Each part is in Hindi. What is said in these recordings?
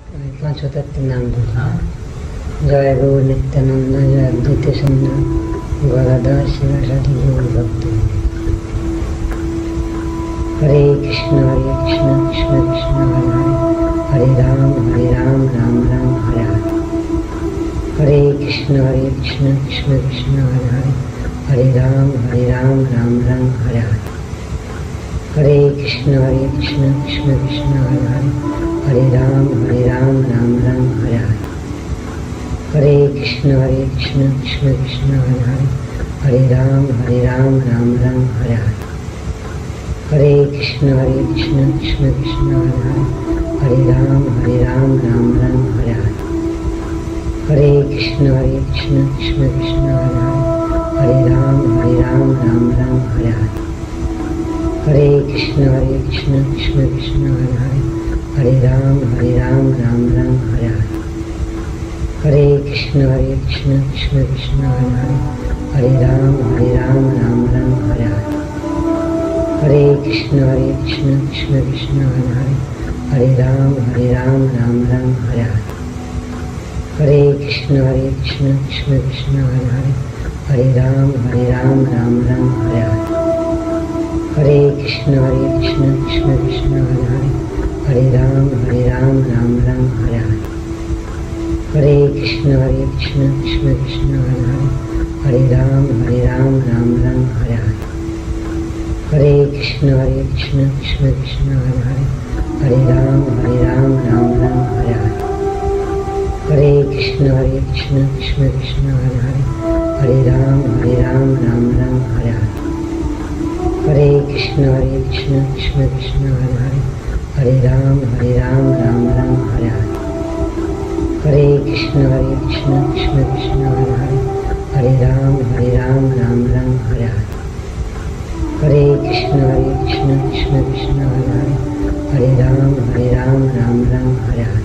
पांचों तत्व नाम जय गुरु नित्यानंद जय अद्वैत सुंदर गौरदास शिवासादि गौर भक्त। हरे कृष्ण कृष्ण कृष्ण हरे हरे हरे राम राम राम हरे हरे। हरे कृष्ण कृष्ण कृष्ण हरे हरे राम राम राम हरे हरे। हरे कृष्ण कृष्ण कृष्ण हरे राम राम राम हरे हरे। हरे कृष्ण कृष्ण कृष्ण हरे राम राम राम हरे हरे। हरे कृष्ण कृष्ण कृष्ण हरे राम राम राम हरे हरे। हरे कृष्ण कृष्ण कृष्ण हरे राम राम राम हरे हरे। हरे कृष्ण कृष्ण कृष्ण हरे राम राम राम हरे हरे। हरे कृष्ण कृष्ण कृष्ण हरे राम राम राम हरे हरे। हरे कृष्ण कृष्ण कृष्ण हरे राम राम राम हरे हरे। हरे कृष्ण कृष्ण कृष्ण हरे राम राम राम हरे हरे। हरे कृष्ण कृष्ण कृष्ण हरे राम राम राम हरे हरे। हरे कृष्ण कृष्ण कृष्ण हरे राम राम राम हरे हरे। हरे कृष्ण कृष्ण कृष्ण हरे राम राम राम हरे हरे। हरे कृष्ण कृष्ण कृष्ण हरे राम राम राम हरे हरे। हरे कृष्ण कृष्ण कृष्ण हरे राम राम राम हरे हरे। हरे कृष्ण कृष्ण कृष्ण हरे राम राम राम हरे हरे। हरे कृष्ण कृष्ण कृष्ण हरे राम राम राम हरे हरे। हरे कृष्ण कृष्ण कृष्ण हरे राम राम राम हरे हरे।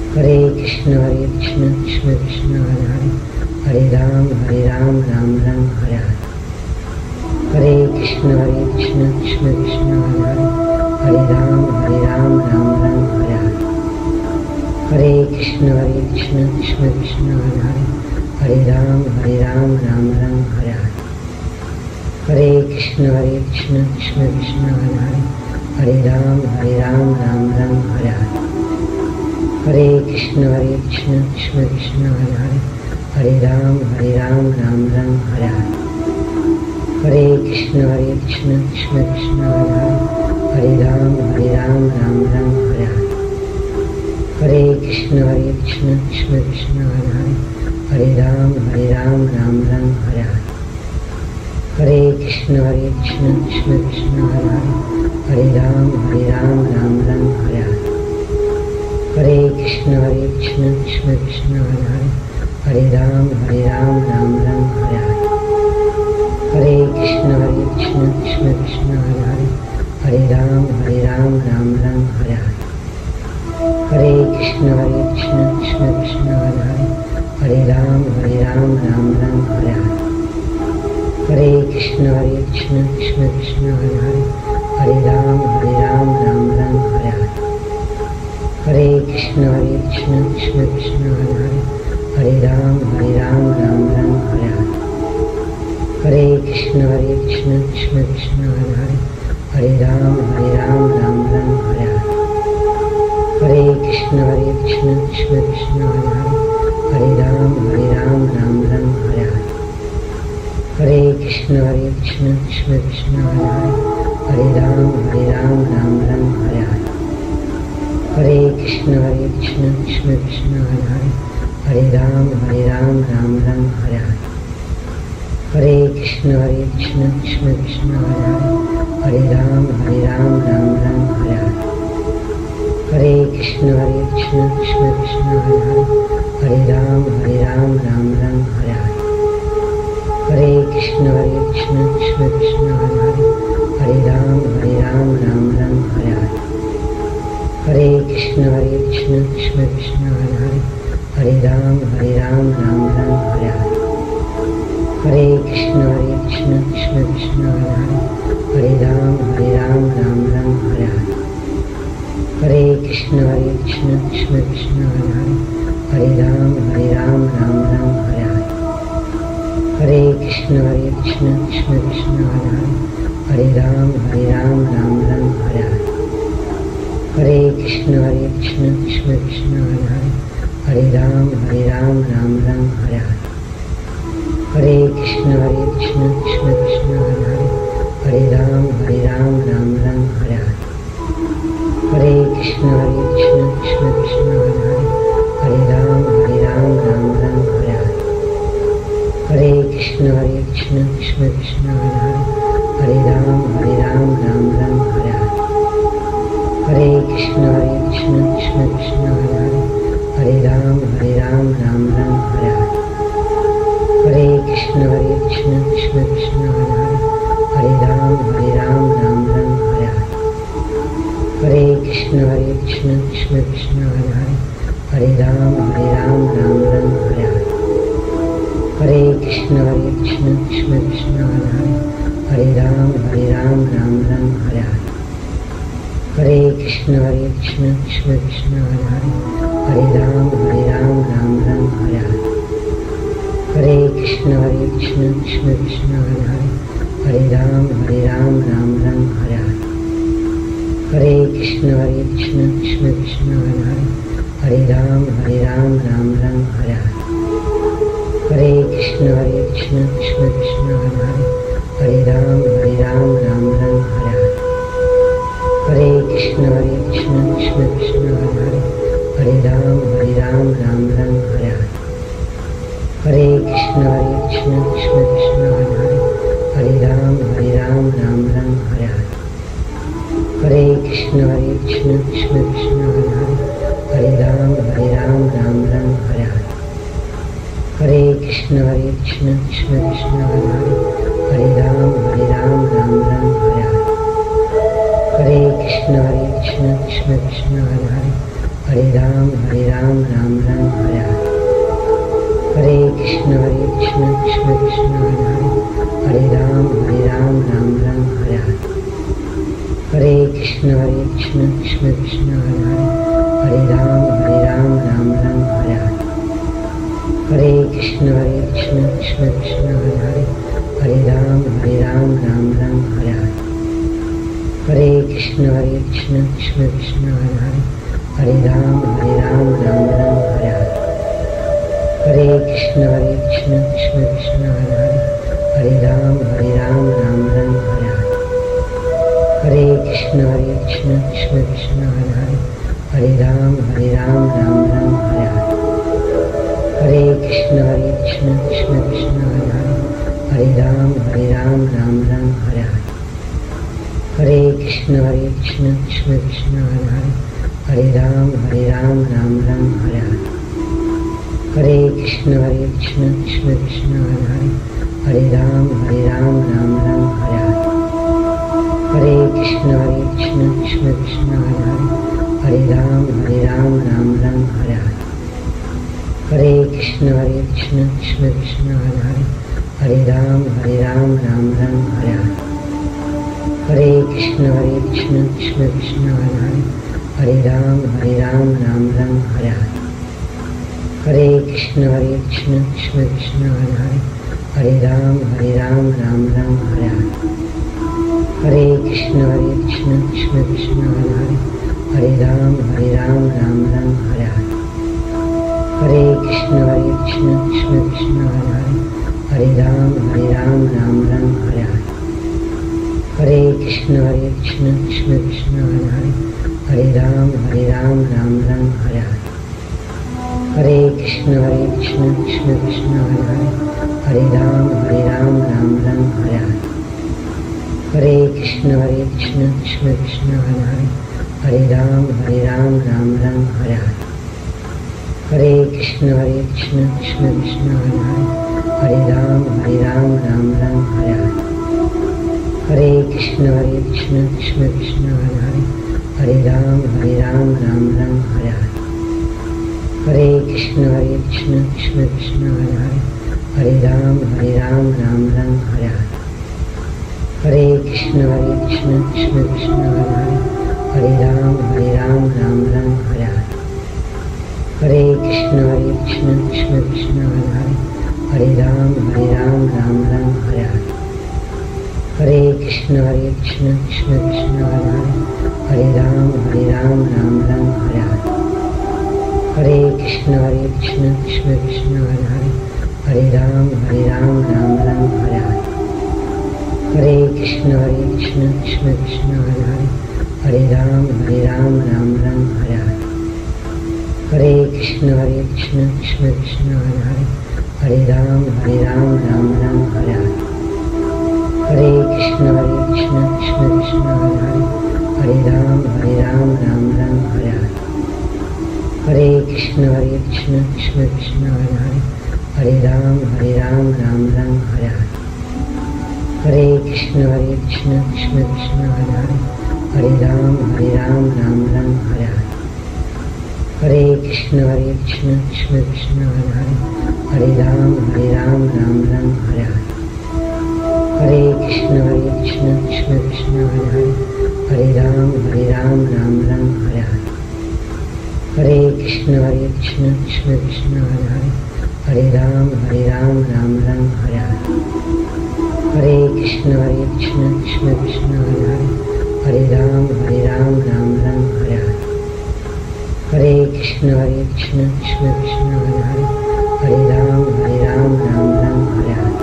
हरे कृष्ण कृष्ण कृष्ण हरे राम राम राम हरे हरे। हरे कृष्ण कृष्ण कृष्ण हरे राम राम राम हरे हरे। हरे कृष्ण कृष्ण कृष्ण हरे राम राम राम हरे हरे। हरे कृष्ण कृष्ण कृष्ण हरे राम राम राम हरे हरे। हरे कृष्ण कृष्ण कृष्ण हरे राम राम राम हरे हरे। हरे कृष्ण कृष्ण कृष्ण हरे राम राम राम हरे हरे। हरे कृष्ण कृष्ण कृष्ण हरे राम राम राम हरे हरे। हरे कृष्ण कृष्ण कृष्ण हरे राम राम राम हरे हरे। हरे कृष्ण कृष्ण कृष्ण हरे राम राम राम हरे हरे। हरे कृष्ण कृष्ण कृष्ण हरे राम राम राम हरे हरे। हरे कृष्ण कृष्ण कृष्ण हरे राम राम राम हरे हरे। हरे कृष्ण कृष्ण कृष्ण हरे राम राम राम हरे हरे। हरे कृष्ण कृष्ण कृष्ण हरे राम राम राम हरे हरे। हरे कृष्ण कृष्ण कृष्ण हरे राम राम राम हरे हरे। हरे कृष्ण कृष्ण कृष्ण हरे राम राम राम हरे हरे। हरे कृष्ण कृष्ण कृष्ण हरे राम राम राम हरे हरे। हरे कृष्ण कृष्ण कृष्ण हरे राम राम राम हरे हरे। हरे कृष्ण कृष्ण कृष्ण हरे राम राम राम हरे हरे। हरे कृष्ण कृष्ण कृष्ण हरे राम राम राम हरे हरे। हरे कृष्ण कृष्ण कृष्ण हरे राम राम राम हरे हरे। हरे कृष्ण कृष्ण कृष्ण हरे राम राम राम हरे हरे। हरे कृष्ण कृष्ण कृष्ण हरे राम राम राम हरे हरे। हरे कृष्ण कृष्ण कृष्ण हरे राम राम राम हरे हरे। हरे कृष्ण कृष्ण कृष्ण हरे राम राम राम हरे हरे। हरे कृष्ण कृष्ण कृष्ण हरे राम राम राम हरे हरे। हरे कृष्ण कृष्ण कृष्ण हरे राम राम राम हरे हरे। हरे कृष्ण कृष्ण कृष्ण हरे राम राम राम हरे हरे। हरे कृष्ण कृष्ण कृष्ण हरे राम राम राम हरे हरे। हरे कृष्ण कृष्ण कृष्ण हरे राम राम राम हरे हरे। हरे कृष्ण कृष्ण कृष्ण हरे राम राम राम हरे हरे। हरे कृष्ण कृष्ण कृष्ण हरे राम राम राम हरे हरे। हरे कृष्ण कृष्ण कृष्ण हरे राम राम राम हरे हरे। हरे कृष्ण कृष्ण कृष्ण हरे राम राम राम हरे हरे। हरे कृष्ण कृष्ण कृष्ण हरे राम राम राम हरे हरे। हरे कृष्ण कृष्ण कृष्ण हरे राम राम राम हरे हरे। हरे कृष्ण कृष्ण कृष्ण हरे राम राम राम हरे हरे। हरे कृष्ण कृष्ण कृष्ण हरे राम राम राम हरे हरे। हरे कृष्ण कृष्ण कृष्ण हरे राम राम राम हरे हरे। हरे कृष्ण कृष्ण कृष्ण हरे राम राम राम हरे हरे। हरे कृष्ण कृष्ण कृष्ण हरे राम राम राम हरे हरे। हरे कृष्ण कृष्ण कृष्ण हरे राम राम राम हरे हरे। हरे कृष्ण कृष्ण कृष्ण हरे राम राम राम हरे हरे। हरे कृष्ण कृष्ण कृष्ण हरे राम राम राम हरे हरे। हरे कृष्ण कृष्ण कृष्ण हरे राम राम राम हरे हरे। हरे कृष्ण कृष्ण कृष्ण हरे राम राम राम हरे हरे। हरे कृष्ण कृष्ण कृष्ण हरे राम राम राम हरे हरे। हरे कृष्ण कृष्ण कृष्ण हरे राम राम राम हरे हरे। हरे कृष्ण कृष्ण कृष्ण हरे राम राम राम हरे हरे। हरे कृष्ण कृष्ण कृष्ण हरे राम राम राम हरे हरे। हरे कृष्ण कृष्ण कृष्ण हरे राम राम राम हरे हरे। हरे कृष्ण कृष्ण कृष्ण हरे राम राम राम हरे हरे। हरे कृष्ण कृष्ण कृष्ण हरे राम राम राम हरे हरे। हरे कृष्ण कृष्ण कृष्ण हरे राम राम राम हरे हरे। हरे कृष्ण कृष्ण कृष्ण हरे राम राम राम हरे हरे। हरे कृष्ण कृष्ण कृष्ण हरे राम राम राम हरे हरे। हरे कृष्ण कृष्ण कृष्ण हरे राम राम राम हरे हरे। हरे कृष्ण कृष्ण कृष्ण हरे राम राम राम हरे हरे। हरे कृष्ण कृष्ण कृष्ण हरे राम राम राम हरे हरे। हरे कृष्ण कृष्ण कृष्ण हरे राम राम राम हरे हरे। हरे कृष्ण कृष्ण कृष्ण हरे राम राम राम हरे हरे। हरे कृष्ण कृष्ण कृष्ण हरे राम राम राम हरे हरे। हरे कृष्ण कृष्ण कृष्ण हरे राम राम राम हरे हरे, हरे कृष्ण कृष्ण कृष्ण हरे हरे, हरे राम राम राम हरे हरे, हरे कृष्ण कृष्ण कृष्ण कृष्ण हरे हरे, हरे राम राम राम हरे हरे, हरे कृष्ण कृष्ण कृष्ण कृष्ण हरे हरे, हरे राम राम राम हरे हरे, हरे कृष्ण कृष्ण कृष्ण कृष्ण हरे हरे, हरे राम राम राम हरे हरे, हरे कृष्ण कृष्ण कृष्ण कृष्ण हरे हरे, हरे राम राम राम हरे हरे, हरे कृष्ण कृष्ण कृष्ण कृष्ण हरे हरे, हरे राम राम राम हरे हरे, हरे कृष्ण कृष्ण कृष्ण कृष्ण हरे हरे, हरे राम राम राम हरे हरे, हरे कृष्ण कृष्ण कृष्ण कृष्ण हरे हरे, हरे राम राम राम हरे हरे, हरे कृष्ण कृष्ण कृष्ण कृष्ण हरे हरे, हरे राम राम राम हरे हरे, हरे कृष्ण कृष्ण कृष्ण कृष्ण हरे हरे, हरे राम राम राम हरे हरे, हरे कृष्ण कृष्ण कृष्ण कृष्ण हरे हरे, हरे राम राम राम हरे हरे, हरे कृष्ण कृष्ण कृष्ण कृष्ण हरे हरे, हरे राम राम राम हरे हरे, हरे कृष्ण कृष्ण कृष्ण कृष्ण हरे हरे, हरे राम राम राम हरे हरे, हरे कृष्ण कृष्ण कृष्ण कृष्ण हरे हरे, हरे राम राम राम हरे हरे,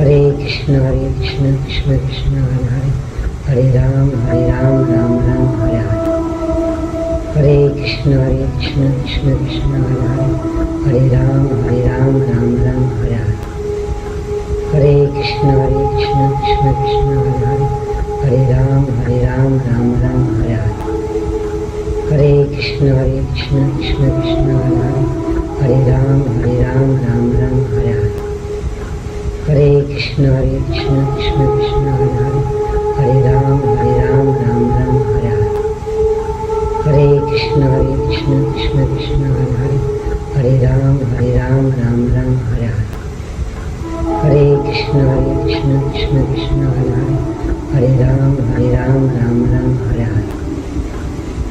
हरे कृष्ण कृष्ण कृष्ण कृष्ण हरे हरे, हरे राम राम राम हरे हरे, हरे कृष्ण कृष्ण कृष्ण कृष्ण हरे हरे, हरे राम राम राम हरे हरे, हरे कृष्ण कृष्ण कृष्ण कृष्ण हरे हरे, हरे राम राम राम हरे हरे, हरे कृष्ण कृष्ण कृष्ण कृष्ण हरे हरे, हरे राम राम राम हरे हरे, हरे कृष्ण कृष्ण कृष्ण कृष्ण हरे हरे, हरे राम राम राम हरे हरे, हरे कृष्ण कृष्ण कृष्ण कृष्ण हरे हरे, हरे राम राम राम हरे हरे,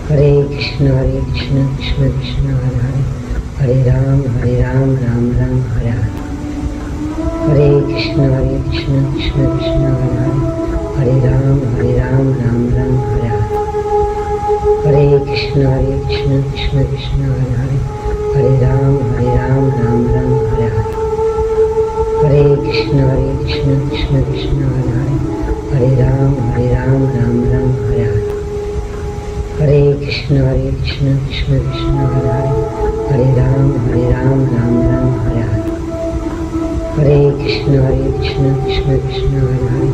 हरे कृष्ण कृष्ण कृष्ण कृष्ण हरे हरे, हरे राम राम राम हरे हरे, हरे कृष्ण कृष्ण कृष्ण कृष्ण हरे हरे, हरे राम राम राम हरे हरे, हरे कृष्ण कृष्ण कृष्ण कृष्ण हरे हरे, हरे राम राम राम हरे हरे, हरे कृष्ण कृष्ण कृष्ण कृष्ण हरे हरे, हरे राम राम राम हरे हरे, हरे कृष्ण कृष्ण कृष्ण कृष्ण हरे हरे, हरे राम राम राम हरे हरे, हरे कृष्ण कृष्ण कृष्ण कृष्ण हरे हरे,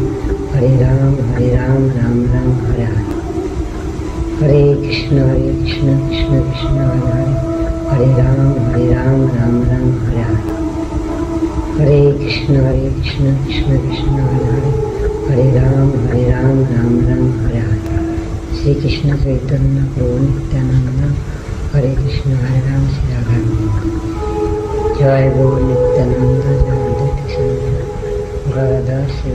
हरे राम राम राम हरे हरे, हरे कृष्ण कृष्ण कृष्ण कृष्ण हरे हरे, हरे राम राम राम हरे हरे, हरे कृष्ण कृष्ण कृष्ण कृष्ण हरे हरे, हरे राम राम राम हरे हरे, श्री कृष्ण चैतन्य प्रभु नित्यानंद, हरे कृष्ण हरे राम श्री राधा, जय गो नित्यानंद, जय अद्वैत गदाधर शिव